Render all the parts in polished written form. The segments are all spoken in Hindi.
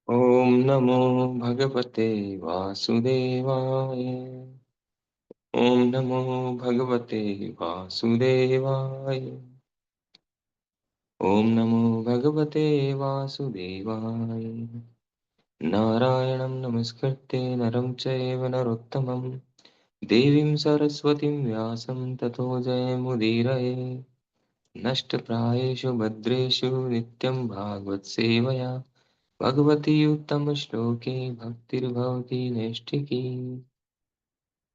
ओम नमो भगवते वासुदेवाय। ओम नमो भगवते वासुदेवाय। ओम नमो भगवते वासुदेवाय। नारायणं नमस्कृत्य नरं चैव नरोत्तमं देवीं सरस्वतीं व्यासं ततो जयमुदीरये। नष्टप्रायेषु भद्रेषु नित्यं भागवत सेवया भगवती उत्तमश्लोके भक्तिर्भवति नैष्ठिकी।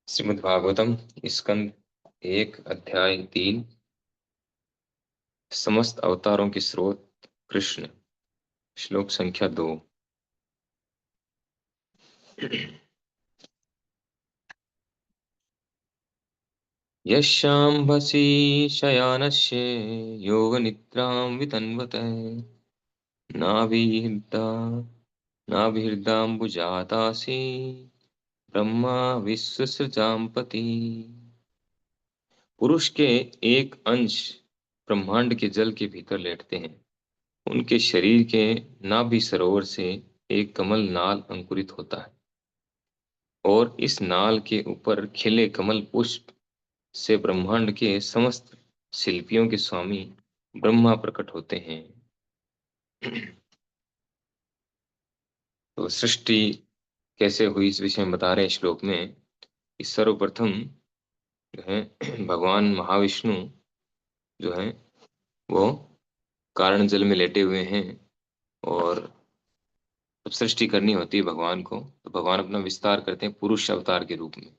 श्रीमद् भागवतम स्कंद 1 अध्याय 3 समस्त अवतारों के स्रोत कृष्ण। श्लोक संख्या 2। यशाम्भसि शयानस्य योगनिद्रां वितन्वते नाभिर्दा नाभिर्दाम्बुजातासि ब्रह्मा विश्वसृजाम्पति। पुरुष के एक अंश ब्रह्मांड के जल के भीतर लेटते हैं। उनके शरीर के नाभि सरोवर से एक कमल नाल अंकुरित होता है और इस नाल के ऊपर खिले कमल पुष्प से ब्रह्मांड के समस्त शिल्पियों के स्वामी ब्रह्मा प्रकट होते हैं। तो सृष्टि कैसे हुई इस विषय में बता रहे हैं श्लोक में। इस सर्वप्रथम जो है भगवान महाविष्णु जो है वो कारण जल में लेटे हुए हैं और जब सृष्टि करनी होती है भगवान को तो भगवान अपना विस्तार करते हैं पुरुष अवतार के रूप में।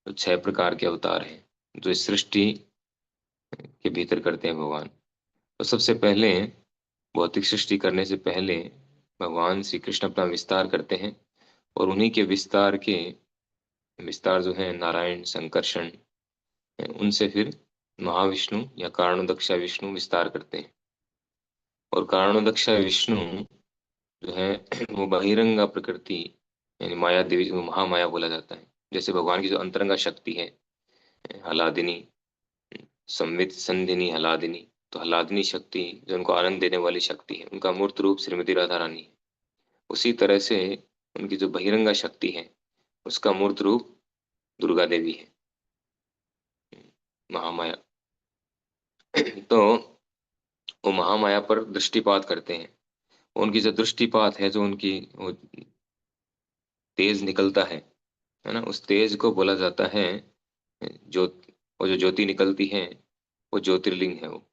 तो 6 प्रकार के अवतार हैं जो इस सृष्टि के भीतर करते हैं भगवान। तो सबसे पहले भौतिक सृष्टि करने से पहले भगवान श्री कृष्ण अपना विस्तार करते हैं और उन्हीं के विस्तार जो है नारायण संकर्षण उनसे फिर महाविष्णु या कारणोदक्षा विष्णु विस्तार करते हैं। और कारणोदक्षा विष्णु जो है वो बहिरंगा प्रकृति यानी माया देवी को महामाया बोला जाता है। जैसे भगवान की जो अंतरंगा शक्ति है हलादिनी संवित संधिनी हलादिनी, तो हलादिनी शक्ति जो उनको आनंद देने वाली शक्ति है उनका मूर्त रूप श्रीमती राधा रानी है। उसी तरह से उनकी जो बहिरंगा शक्ति है उसका मूर्त रूप दुर्गा देवी है महामाया। तो वो महामाया पर दृष्टिपात करते हैं। उनकी जो दृष्टिपात है जो उनकी वो तेज निकलता है ना, उस तेज को बोला जाता है जो वो जो ज्योति निकलती है वो ज्योतिर्लिंग है वो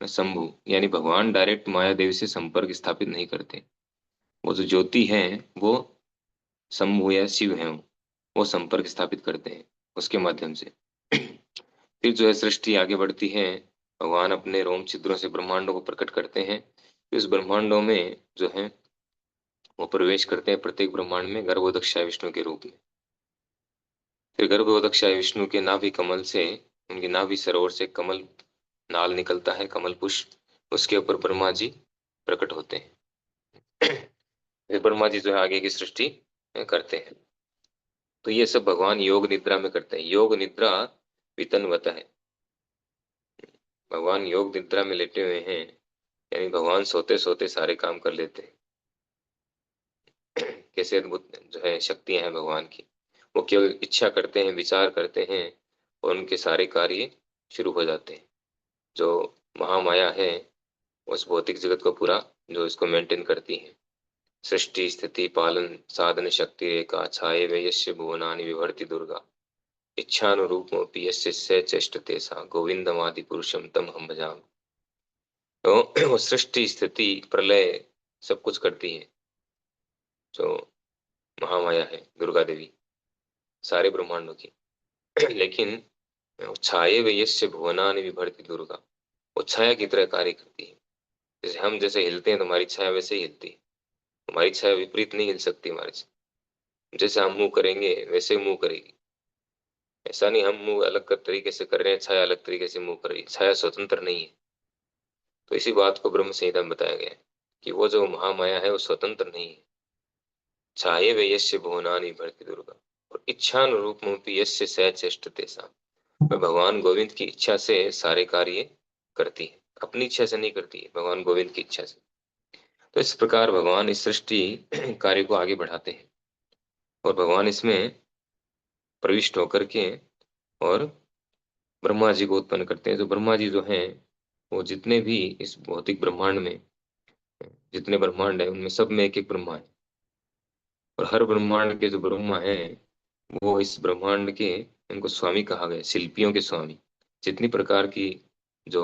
शंभु। यानी भगवान डायरेक्ट माया देवी से संपर्क स्थापित नहीं करते। वो जो ज्योति है वो शंभु या शिव है वो संपर्क स्थापित करते हैं उसके माध्यम से। फिर जो है सृष्टि आगे बढ़ती है। भगवान अपने रोम छिद्रों से ब्रह्मांडों को प्रकट करते हैं। इस ब्रह्मांडों में जो है वो प्रवेश करते हैं प्रत्येक ब्रह्मांड में गर्भोदक्षाय विष्णु के रूप में। फिर गर्भोदक्षाय विष्णु के नाभि कमल से उनकी नाभि सरोवर से कमल नाल निकलता है कमल पुष्प उसके ऊपर ब्रह्मा जी प्रकट होते हैं। फिर ब्रह्मा जी जो है आगे की सृष्टि करते हैं। तो ये सब भगवान योग निद्रा में करते हैं। योग निद्रा वितन्वत है। भगवान योग निद्रा में लेटे हुए हैं यानी भगवान सोते सोते सारे काम कर लेते हैं। कैसे अद्भुत जो है शक्तियां हैं भगवान की। वो केवल इच्छा करते हैं विचार करते हैं और उनके सारे कार्य शुरू हो जाते हैं। जो महामाया है उस भौतिक जगत को पूरा जो इसको मेंटेन करती है। सृष्टि स्थिति पालन साधन शक्ति रेखा छाये वे यस्य भुवनानि विभर्ति दुर्गा इच्छानुरूपमपि यस्य स चेष्टते सा गोविंदमादि पुरुषम तम हम भजामि। तो वो सृष्टि स्थिति प्रलय सब कुछ करती है जो महामाया है दुर्गा देवी सारे ब्रह्मांडों की। लेकिन छाये वे यस्य भुवनानि विभर्ति दुर्गा वो छाया की तरह कार्य करती है। जैसे हम जैसे हिलते हैं तो हमारी छाया वैसे ही हिलती है। हमारी छाया विपरीत नहीं हिल सकती हमारे से। जैसे हम मुंह करेंगे वैसे ही मुंह करेगी। ऐसा नहीं हम मुंह अलग कर तरीके से कर रहे हैं छाया अलग तरीके से मुंह कर रही है। छाया स्वतंत्र नहीं है। तो इसी बात को ब्रह्म संहिता में बताया गया है कि वो जो महामाया है वो स्वतंत्र नहीं है। छाये वे यस्य भुवनानि भरति दुर्गा और इच्छानुरूपमपि यस्य स चेष्टते सा। वह भगवान गोविंद की इच्छा से सारे कार्य करती है। अपनी इच्छा से नहीं करती है भगवान गोविंद की इच्छा से। तो इस प्रकार भगवान इस सृष्टि कार्य को आगे बढ़ाते हैं और भगवान इसमें प्रविष्ट होकर के और ब्रह्मा जी को उत्पन्न करते हैं। जो ब्रह्मा जी जो हैं वो जितने भी इस भौतिक ब्रह्मांड में जितने ब्रह्मांड है उनमें सब में एक एक ब्रह्मा है, और हर ब्रह्मांड के जो ब्रह्मा है वो इस ब्रह्मांड के, इनको स्वामी कहा गया, शिल्पियों के स्वामी। जितनी प्रकार की जो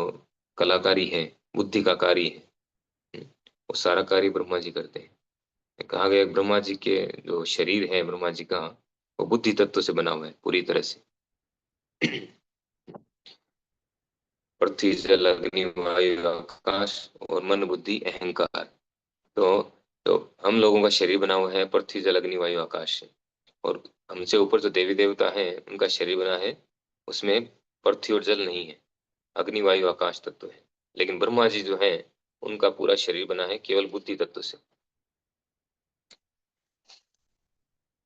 कलाकारी है, बुद्धि का कार्य है, वो सारा कार्य ब्रह्मा जी करते हैं। कहा गया ब्रह्मा जी के जो शरीर है ब्रह्मा जी का, वो बुद्धि तत्व से बना हुआ है पूरी तरह से। पृथ्वी जल अग्नि वायु आकाश और मन बुद्धि अहंकार। तो तो हम लोगों का शरीर बना हुआ है पृथ्वी जल अग्नि वायु आकाश से, और हमसे ऊपर जो देवी देवता हैं उनका शरीर बना है, उसमें पृथ्वी और जल नहीं है, अग्नि वायु आकाश तत्व है। लेकिन ब्रह्मा जी जो है उनका पूरा शरीर बना है केवल बुद्धि तत्व से।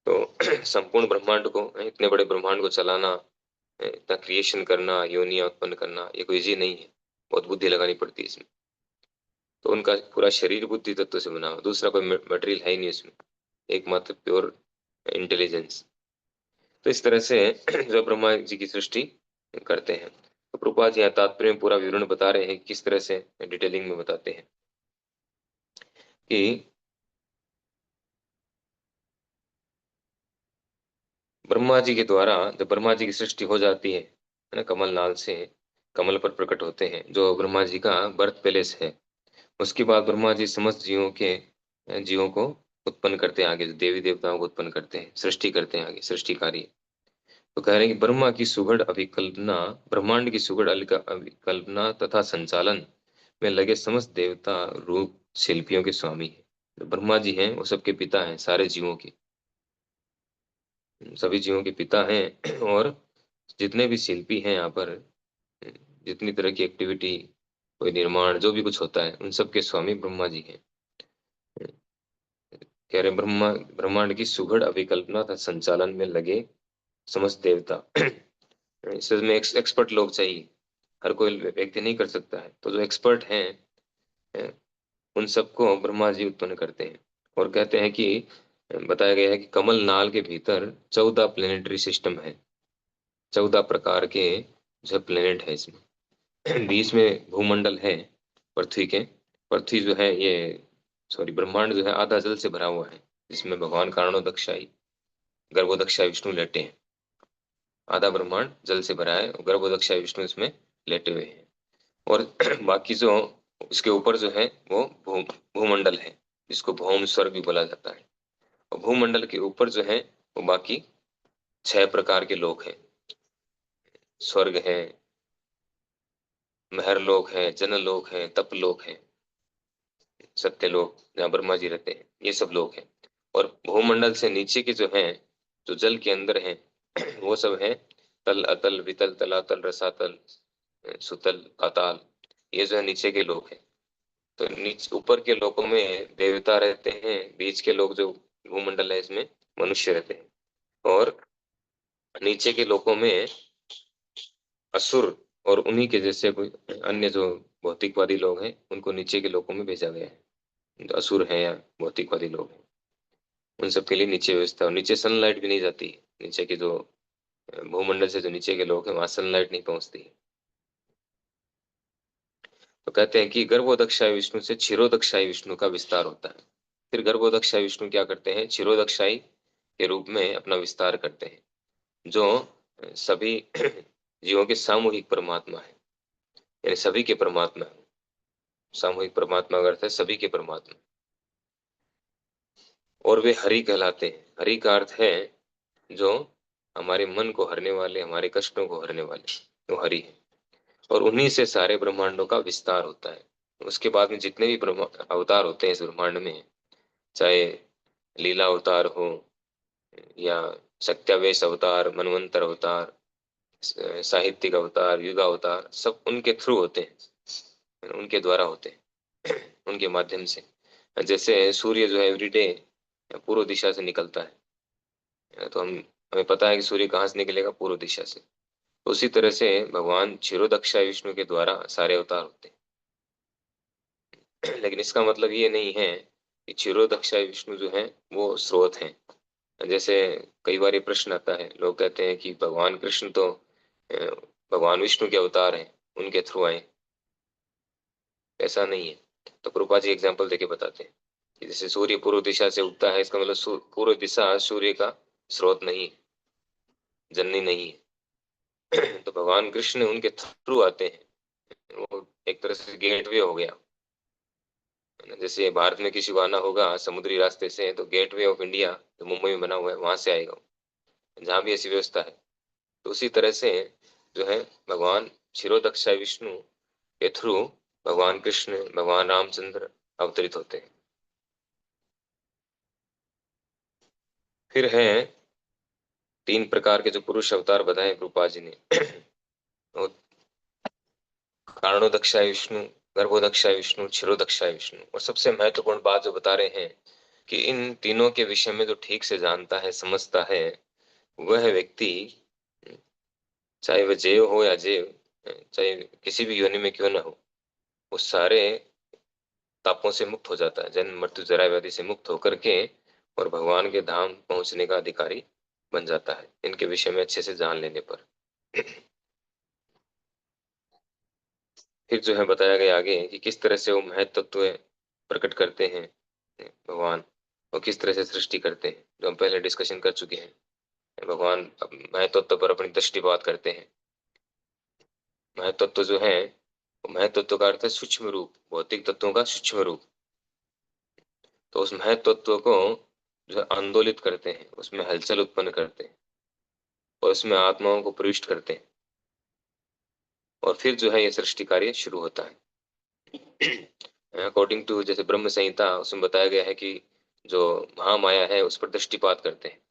तो संपूर्ण ब्रह्मांड को, इतने बड़े ब्रह्मांड को चलाना, इतना क्रिएशन करना, योनियां उत्पन्न करना, ये कोई इजी नहीं है, बहुत बुद्धि लगानी पड़ती है इसमें। तो उनका पूरा शरीर बुद्धि तत्व से बना हुआ, दूसरा कोई मटेरियल है ही नहीं उसमें, एकमात्र प्योर इंटेलिजेंस। तो इस तरह से जो ब्रह्मा जी की सृष्टि करते हैं, तो प्रभुपाद जी यहाँ तात्पर्य में पूरा विवरण बता रहे हैं, किस तरह से डिटेलिंग में बताते हैं कि ब्रह्मा जी के द्वारा जब ब्रह्मा जी की सृष्टि हो जाती है ना, कमल नाल से कमल पर प्रकट होते हैं जो ब्रह्मा जी का बर्थ पैलेस है। उसके बाद ब्रह्मा जी समस्त जीवों को उत्पन्न करते हैं, आगे देवी देवताओं को उत्पन्न करते हैं, सृष्टि करते हैं, आगे सृष्टि कार्य। तो कह रहे हैं कि ब्रह्मा की सुगढ़ अभिकल्पना, ब्रह्मांड की सुगढ़ अभिकल्पना तथा संचालन में लगे समस्त देवता रूप शिल्पियों के स्वामी है। तो ब्रह्मा जी हैं वो सबके पिता हैं, सारे जीवों के, सभी जीवों के पिता हैं। और जितने भी शिल्पी हैं यहाँ पर, जितनी तरह की एक्टिविटी, कोई निर्माण जो भी कुछ होता है, उन सब के स्वामी ब्रह्मा जी हैं। कह रहे ब्रह्मांड की सुगढ़ अभिकल्पना तथा संचालन में लगे समस्त देवता। इसमें एक्सपर्ट लोग चाहिए, हर कोई व्यक्ति नहीं कर सकता है, तो जो एक्सपर्ट हैं अ, उन सबको ब्रह्मा जी उत्पन्न करते हैं। और कहते हैं कि बताया गया है कि कमल नाल के भीतर 14 प्लेनेटरी सिस्टम है, 14 प्रकार के जो प्लेनेट है इसमें। बीच में भूमंडल है पृथ्वी के। पृथ्वी जो है ये, सॉरी, ब्रह्मांड जो है आधा जल से भरा हुआ है, जिसमें भगवान कारणोदकशाई गर्भोदकशाई विष्णु लेटे हैं। आधा ब्रह्मांड जल से भरा है और गर्भोदकशाई विष्णु इसमें लेटे हुए हैं। और बाकी जो उसके ऊपर जो है वो भूमंडल है, जिसको भौम स्वर्ग भी बोला जाता है। और भूमंडल के ऊपर जो है वो बाकी 6 प्रकार के लोक हैं। स्वर्ग है, महरलोक है, जनलोक है, तपलोक है, सत्यलोक जहाँ ब्रह्मा जी रहते हैं, ये सब लोग हैं। और भूमंडल से नीचे के जो हैं, जो जल के अंदर हैं, वो सब हैं तल, अतल, वितल, तलातल, रसातल, सुतल, पाताल, ये जो है नीचे के लोग हैं। तो नीचे ऊपर के लोकों में देवता रहते हैं, बीच के लोग जो भूमंडल है इसमें मनुष्य रहते हैं, और नीचे के लोकों में असुर और उन्हीं के जैसे कोई अन्य जो भौतिकवादी लोग हैं, उनको नीचे के लोकों में भेजा गया है। जो असुर हैं या भौतिकवादी लोग हैं, उन सब के लिए नीचे व्यवस्था, और नीचे सनलाइट भी नहीं जाती। नीचे के जो भूमंडल से जो नीचे के लोग हैं वहां सनलाइट नहीं पहुंचती। तो कहते हैं कि गर्भोदकशाई विष्णु से क्षीरोदकशाई विष्णु का विस्तार होता है। फिर गर्भोदकशाई विष्णु क्या करते हैं, क्षीरोदकशाई के रूप में अपना विस्तार करते हैं, जो सभी जीवों के सामूहिक परमात्मा है, यानी सभी के परमात्मा है। सामूहिक परमात्मा का अर्थ है सभी के परमात्मा। और वे हरि कहलाते हैं। हरि का अर्थ है जो हमारे मन को हरने वाले, हमारे कष्टों को हरने वाले, वो हरि है। और उन्हीं से सारे ब्रह्मांडों का विस्तार होता है। उसके बाद में जितने भी अवतार होते हैं इस ब्रह्मांड में, चाहे लीला अवतार हो या सत्यावेश अवतार, मनवंतर अवतार, साहित्यिक अवतार, युग अवतार, सब उनके थ्रू होते हैं, उनके द्वारा होते हैं, उनके माध्यम से। जैसे सूर्य जो है एवरीडे पूर्व दिशा से निकलता है, तो हमें पता है कि सूर्य कहाँ से निकलेगा, पूर्व दिशा से। तो उसी तरह से भगवान क्षीरोदक्षा विष्णु के द्वारा सारे अवतार होते हैं। लेकिन इसका मतलब ये नहीं है कि क्षीरोदक्षाय विष्णु जो है वो स्रोत हैं। जैसे कई बार ये प्रश्न आता है, लोग कहते हैं कि भगवान कृष्ण तो भगवान विष्णु के अवतार हैं, उनके थ्रू आए। ऐसा नहीं है। तो प्रभुपाद जी एग्जाम्पल देके बताते हैं कि जैसे सूर्य पूर्व दिशा से उगता है, इसका मतलब पूर्व दिशा सूर्य का स्रोत नहीं है, जननी नहीं है। तो भगवान कृष्ण उनके थ्रू आते हैं, वो एक तरह से गेटवे हो गया। जैसे भारत में किसी को आना होगा समुद्री रास्ते से, तो गेटवे ऑफ इंडिया जो मुंबई में बना हुआ है वहां से आएगा, जहाँ भी ऐसी व्यवस्था है। तो उसी तरह से जो है भगवान क्षीरोदक्षाय विष्णु के थ्रू भगवान कृष्ण, भगवान रामचंद्र अवतरित होते हैं। फिर है 3 प्रकार के जो पुरुष अवतार बताए रूपा जी ने। वो कारणोदक्षाय विष्णु, गर्भोदक्षाय विष्णु, क्षीरोदक्षाय विष्णु। और सबसे महत्वपूर्ण बात जो बता रहे हैं कि इन तीनों के विषय में जो ठीक से जानता है, समझता है, वह व्यक्ति, चाहे वह जैव हो या जैव, चाहे किसी भी योनि में क्यों ना हो, वो सारे तापों से मुक्त हो जाता है, जन्म मृत्यु जरा व्याधि से मुक्त होकर के, और भगवान के धाम पहुंचने का अधिकारी बन जाता है इनके विषय में अच्छे से जान लेने पर। फिर जो है बताया गया आगे कि किस तरह से वो महत्व तत्व प्रकट करते हैं भगवान, और किस तरह से सृष्टि करते हैं, जो हम पहले डिस्कशन कर चुके हैं। भगवान महत्व तत्व पर अपनी दृष्टिपात करते हैं। महत्व तत्व जो है, महत्व तत्व का अर्थ है सूक्ष्म रूप, भौतिक तत्वों का सूक्ष्म रूप। तो उस महत्व तत्व को जो है आंदोलित करते हैं, उसमें हलचल उत्पन्न करते हैं, और उसमें आत्माओं को प्रविष्ट करते हैं, और फिर जो है ये सृष्टि कार्य शुरू होता है। अकॉर्डिंग टू जैसे ब्रह्म संहिता, उसमें बताया गया है कि जो महामाया है उस पर दृष्टिपात करते हैं,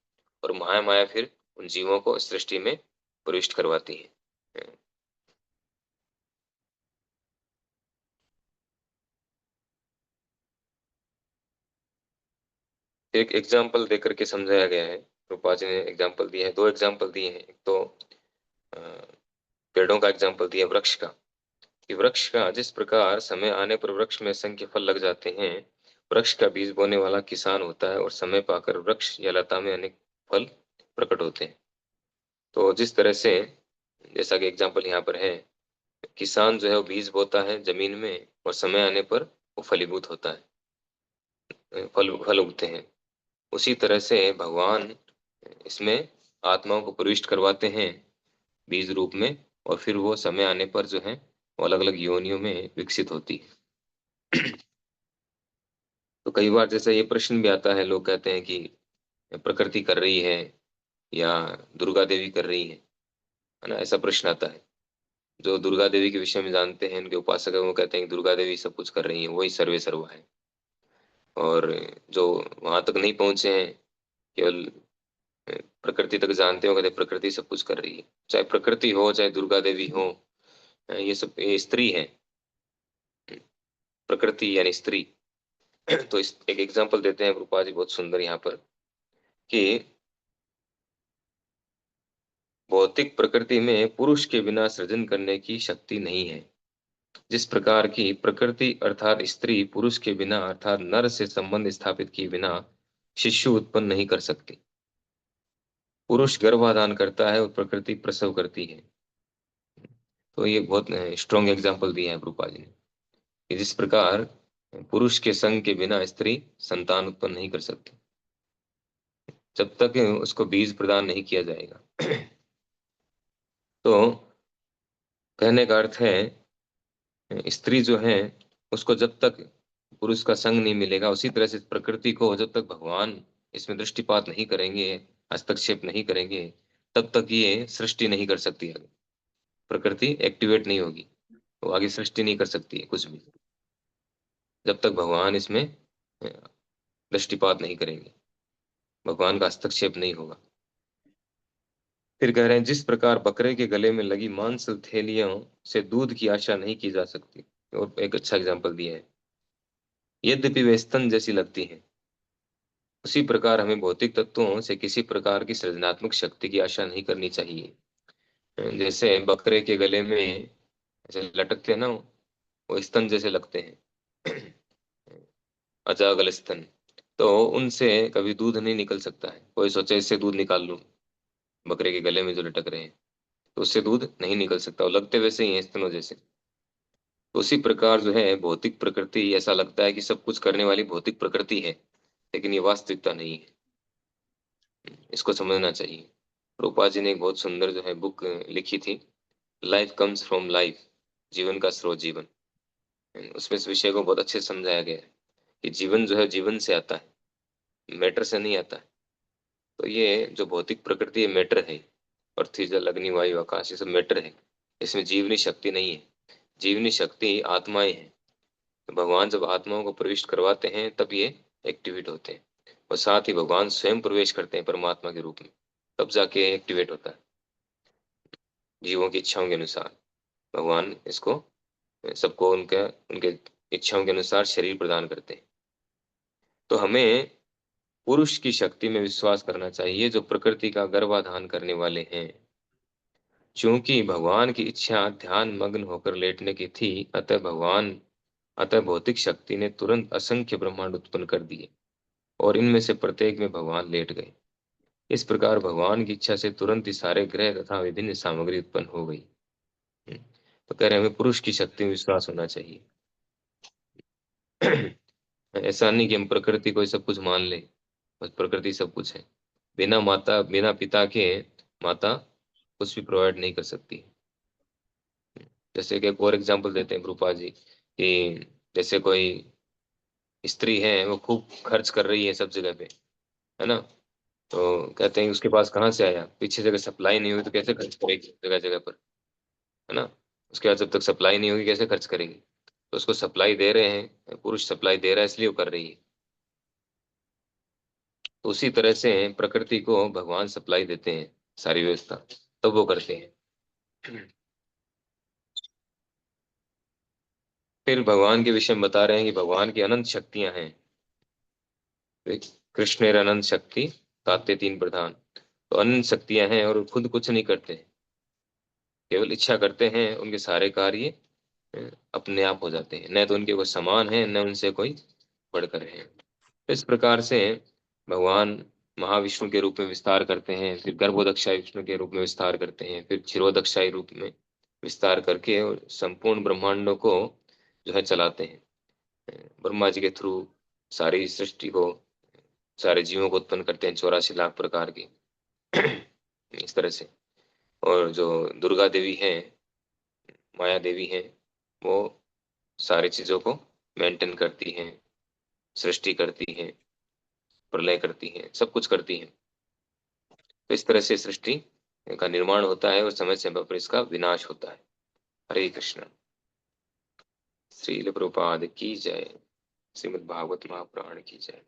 और महामाया फिर उन जीवों को इस सृष्टि में प्रविष्ट करवाती है। एक एग्जाम्पल दे करके समझाया गया है। रूपा जी ने एग्जाम्पल दिए हैं, 2 एग्जाम्पल दिए हैं। एक तो अ, पेड़ों का एग्जाम्पल दिया, वृक्ष का, कि वृक्ष का जिस प्रकार समय आने पर वृक्ष में असंख्य फल लग जाते हैं, वृक्ष का बीज बोने वाला किसान होता है, और समय पाकर वृक्ष या लता में अनेक फल प्रकट होते हैं। तो जिस तरह से, जैसा कि एग्जाम्पल यहाँ पर है, किसान जो है वो बीज बोता है जमीन में, और समय आने पर वो फलीभूत होता है, फल फल उगते हैं। उसी तरह से भगवान इसमें आत्माओं को प्रविष्ट करवाते हैं बीज रूप में, और फिर वो समय आने पर जो है वो अलग अलग योनियों में विकसित होती है। तो कई बार जैसे ये प्रश्न भी आता है, लोग कहते हैं कि प्रकृति कर रही है या दुर्गा देवी कर रही है ना, ऐसा प्रश्न आता है। जो दुर्गा देवी के विषय में जानते हैं, उनके उपासक हैं, वो कहते हैं कि दुर्गा देवी सब कुछ कर रही है, वही सर्वे सर्वा है। और जो वहां तक नहीं पहुंचे हैं, केवल प्रकृति तक जानते हो, कहते प्रकृति सब कुछ कर रही है, चाहे प्रकृति हो चाहे दुर्गा देवी हो, ये सब ये स्त्री है, प्रकृति यानी स्त्री। तो इस एक एग्जांपल देते हैं रूपा जी बहुत सुंदर यहाँ पर, कि भौतिक प्रकृति में पुरुष के बिना सृजन करने की शक्ति नहीं है। जिस प्रकार की प्रकृति अर्थात स्त्री पुरुष के बिना अर्थात नर से संबंध स्थापित किए बिना शिशु उत्पन्न नहीं कर सकती। पुरुष गर्भाधान करता है और प्रकृति प्रसव करती है। तो ये बहुत स्ट्रॉन्ग एग्जाम्पल दिए हैं रूपा जी ने, कि जिस प्रकार पुरुष के संग के बिना स्त्री संतान उत्पन्न नहीं कर सकती, जब तक उसको बीज प्रदान नहीं किया जाएगा। तो कहने का अर्थ है, स्त्री जो है उसको जब तक पुरुष का संग नहीं मिलेगा, उसी तरह से प्रकृति को जब तक भगवान इसमें दृष्टिपात नहीं करेंगे, हस्तक्षेप नहीं करेंगे, तब तक ये सृष्टि नहीं कर सकती आगे। प्रकृति एक्टिवेट नहीं होगी, वो आगे सृष्टि नहीं कर सकती है कुछ भी, जब तक भगवान इसमें दृष्टिपात नहीं करेंगे, भगवान का हस्तक्षेप नहीं होगा। फिर कह रहे हैं, जिस प्रकार बकरे के गले में लगी मांस थैलियों से दूध की आशा नहीं की जा सकती, और एक अच्छा एग्जाम्पल दिया है, यद्यपि वे स्तन जैसी लगती हैं, उसी प्रकार हमें भौतिक तत्वों से किसी प्रकार की सृजनात्मक शक्ति की आशा नहीं करनी चाहिए। जैसे बकरे के गले में ऐसे लटकते हैं ना, वो स्तन जैसे लगते हैं। अजागल स्तन, तो उनसे कभी दूध नहीं निकल सकता है। कोई सोचे इससे दूध निकाल लूं, बकरे के गले में जो लटक रहे हैं, तो उससे दूध नहीं निकल सकता, वो लगते वैसे ही हैं स्तनों जैसे। तो उसी प्रकार जो है भौतिक प्रकृति, ऐसा लगता है कि सब कुछ करने वाली भौतिक प्रकृति है, लेकिन ये वास्तविकता नहीं है। इसको समझना चाहिए। रूपा जी ने एक बहुत सुंदर जो है बुक लिखी थी, लाइफ कम्स फ्रॉम लाइफ, जीवन का स्रोत जीवन। उसमें इस विषय को बहुत अच्छे से समझाया गया है कि जीवन जो है जीवन से आता है, मैटर से नहीं आता है। तो ये जो भौतिक प्रकृति है मैटर है, पृथ्वी जल अग्नि वायु आकाश ये सब मैटर है, इसमें जीवनी शक्ति नहीं है। जीवनी शक्ति आत्माएं हैं। तो भगवान जब आत्माओं को प्रविष्ट करवाते हैं तब ये एक्टिवेट होते हैं, और साथ ही भगवान स्वयं प्रवेश करते हैं परमात्मा के रूप में, तब जाके एक्टिवेट होता है जीवों की इच्छाओं के अनुसार। भगवान इसको सबको उनके उनके इच्छाओं के अनुसार शरीर प्रदान करते हैं। तो हमें पुरुष की शक्ति में विश्वास करना चाहिए जो प्रकृति का गर्भाधान करने वाले हैं। चूंकि भगवान की इच्छा ध्यान मग्न होकर लेटने की थी, अतः भौतिक शक्ति ने तुरंत असंख्य ब्रह्मांड उत्पन्न कर दिए, और इनमें से प्रत्येक में भगवान लेट गए। इस प्रकार भगवान की इच्छा से तुरंत ही सारे ग्रह तथा विभिन्न सामग्री उत्पन्न हो गई। तो कह रहे हैं हमें पुरुष की शक्ति में विश्वास होना चाहिए। ऐसा नहीं कि हम प्रकृति को ही सब कुछ मान ले, बस प्रकृति सब कुछ है। बिना पिता के माता कुछ भी प्रोवाइड नहीं कर सकती। जैसे कि एक और एग्जांपल देते हैं गुरुपा जी कि जैसे कोई स्त्री है, वो खूब खर्च कर रही है सब जगह पे, है ना, तो कहते हैं उसके पास कहाँ से आया, पीछे जगह सप्लाई नहीं हुई तो कैसे खर्च करेगी जगह जगह पर, है ना। उसके बाद जब तक सप्लाई नहीं होगी कैसे खर्च करेगी। तो उसको सप्लाई दे रहे हैं, पुरुष सप्लाई दे रहा है इसलिए वो कर रही है। तो उसी तरह से प्रकृति को भगवान सप्लाई देते हैं सारी व्यवस्था, तब वो करते हैं। फिर भगवान के विषय में बता रहे हैं कि भगवान की अनंत शक्तियां हैं। कृष्ण अनंत शक्ति ताते तीन प्रधान। तो अनंत शक्तियां हैं और खुद कुछ नहीं करते, केवल इच्छा करते हैं, उनके सारे कार्य अपने आप हो जाते हैं, न तो उनके कोई समान है न उनसे कोई बढ़कर है। तो इस प्रकार से भगवान महाविष्णु के रूप में विस्तार करते हैं, फिर गर्भोदक्षाई विष्णु के रूप में विस्तार करते हैं, फिर क्षीरोदक्षाई रूप में विस्तार करके और संपूर्ण ब्रह्मांडों को जो है चलाते हैं। ब्रह्मा जी के थ्रू सारी सृष्टि को, सारे जीवों को उत्पन्न करते हैं 84 लाख प्रकार के। इस तरह से। और जो दुर्गा देवी है, माया देवी है, वो सारी चीजों को मेंटेन करती हैं, सृष्टि करती हैं, प्रलय करती हैं, सब कुछ करती हैं। तो इस तरह से सृष्टि का निर्माण होता है और समय समय पर इसका विनाश होता है। हरे कृष्ण। श्रील प्रभुपाद की जय। श्रीमद् भागवत महापुराण की जय।